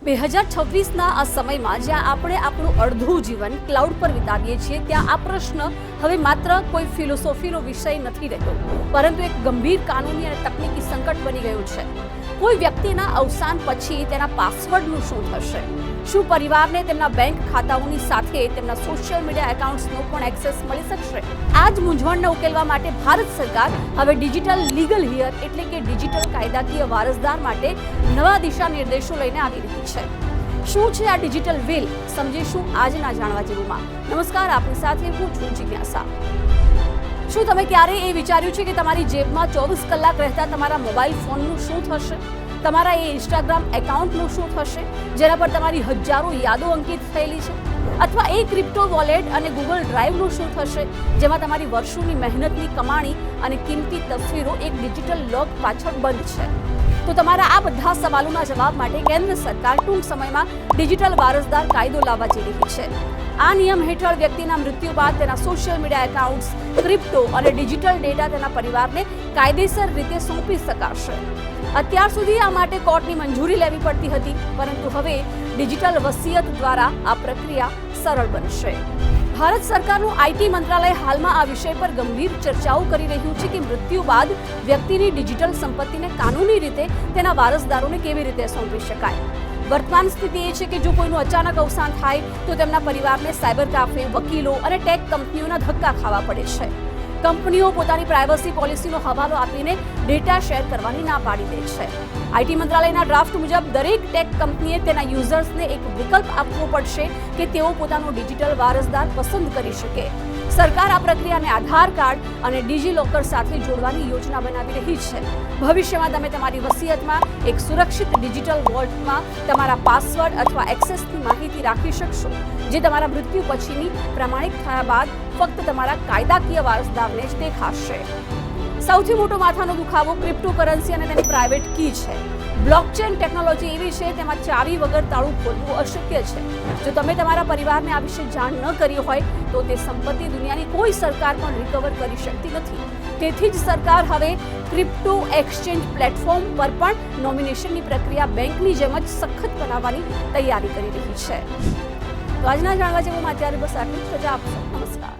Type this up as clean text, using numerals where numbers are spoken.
2026ના આ સમયમાં જ્યાં આપણે આપણું અડધું જીવન ક્લાઉડ પર વિતાવીએ છીએ ત્યાં આ પ્રશ્ન હવે માત્ર કોઈ ફિલોસોફીનો વિષય નથી રહ્યો, પરંતુ એક ગંભીર કાનૂની અને તકનીકી સંકટ બની ગયું છે. કોઈ વ્યક્તિના અવસાન પછી તેના પાસવર્ડનું શું થશે? શું પરિવારને તેમના બેંક ખાતાઓની સાથે તેમના સોશિયલ મીડિયા એકાઉન્ટ્સનો પણ એક્સેસ મળી શકશે? આ જ મૂંઝવણને ઉકેલવા માટે ભારત સરકાર હવે ડિજિટલ લીગલ હિયર એટલે કે ડિજિટલ કાયદાકીય વારસદાર માટે નવા દિશા નિર્દેશો લઈને આવી રહી છે. શું છે આ ડિજિટલ વિલ? સમજીશું આજના જાણવા જેવુંમાં. નમસ્કાર, આપની સાથે હું છું જિજ્ઞાસા. શું તમે ક્યારેય એ વિચાર્યું છે કે તમારી જેબમાં 24 કલાક રહેતા તમારા મોબાઈલ ફોનનું શું થશે? તમારા એ ઇન્સ્ટાગ્રામ એકાઉન્ટનું શું થશે જેના પર તમારી હજારો યાદો અંકિત થયેલી છે? અથવા એ ક્રિપ્ટો વોલેટ અને ગૂગલ ડ્રાઈવનું શું થશે જેમાં તમારી વર્ષોની મહેનતની કમાણી અને કિંમતી તસવીરો એક ડિજિટલ લોક પાછળ બંધ છે? તો તમારા આ બધા સવાલોના જવાબ માટે કેન્દ્ર સરકાર ટૂંક સમયમાં ડિજિટલ વારસદાર કાયદો લાવવા જઈ રહી છે. આ નિયમ હેઠળ વ્યક્તિના મૃત્યુ બાદ તેના સોશિયલ મીડિયા એકાઉન્ટ્સ, ક્રિપ્ટો અને ડિજિટલ ડેટા તેના પરિવારને કાયદેસર રીતે સોંપી શકાશે. અત્યાર સુધી આ માટે કોર્ટની મંજૂરી લેવી પડતી હતી, પરંતુ હવે ડિજિટલ વસિયત દ્વારા આ પ્રક્રિયા સરળ બનશે. ભારત સરકારનું આઈટી મંત્રાલય હાલમાં આ વિષય પર ગંભીર ચર્ચાઓ કરી રહ્યું છે કે મૃત્યુ બાદ વ્યક્તિની ડિજિટલ સંપત્તિને કાનૂની રીતે તેના વારસદારોને કેવી રીતે સોંપી શકાય. વર્તમાન સ્થિતિ એ છે કે જો કોઈનું અચાનક અવસાન થાય તો તેમના પરિવારને સાયબર કાફે, વકીલો અને ટેક કંપનીઓના ધક્કા ખાવા પડે છે. કંપનીઓ પોતાની પ્રાઇવસી પોલિસીનો હવાલો આપીને ડેટા શેર કરવાની ના પાડી દે છે. આઈટી મંત્રાલયના ડ્રાફ્ટ મુજબ દરેક ટેક કંપનીએ તેના યુઝર્સને એક વિકલ્પ આપવો પડશે કે તેઓ પોતાનો ડિજિટલ વારસદાર પસંદ કરી શકે. સરકાર આ પ્રક્રિયાને આધાર કાર્ડ અને ડિજીલોકર સાથે જોડવાની યોજના બનાવી રહી છે. ભવિષ્યમાં તમે તમારી વસિયતમાં એક સુરક્ષિત ડિજિટલ વોલ્ટમાં તમારા પાસવર્ડ અથવા એક્સેસની માહિતી રાખી શકશો, જે તમારા મૃત્યુ પછીની પ્રમાણિત થયા બાદ ફક્ત તમારા કાયદાકીય વારસદારને જ દેખાશે. સૌથી મોટો માથાનો દુખાવો ક્રિપ્ટોકરન્સી અને તેની પ્રાઇવેટ કી છે. બ્લોકચેન ટેકનોલોજી એવી છે તેમાં ચાવી વગર તાળું ખોલવું અશક્ય છે. જો તમે તમારા પરિવારને આ વિશે જાણ ન કરી હોય તો તે સંપત્તિ દુનિયાની કોઈ સરકાર પણ રિકવર કરી શકતી નથી. તેથી જ સરકાર હવે ક્રિપ્ટો એક્સચેન્જ પ્લેટફોર્મ પર પણ નોમિનેશનની પ્રક્રિયા બેંકની જેમ જ સખત બનાવવાની તૈયારી કરી રહી છે. તો આજના જાણવા જેવું અત્યારે બસ આટલું જ. રજા આપશો. નમસ્કાર.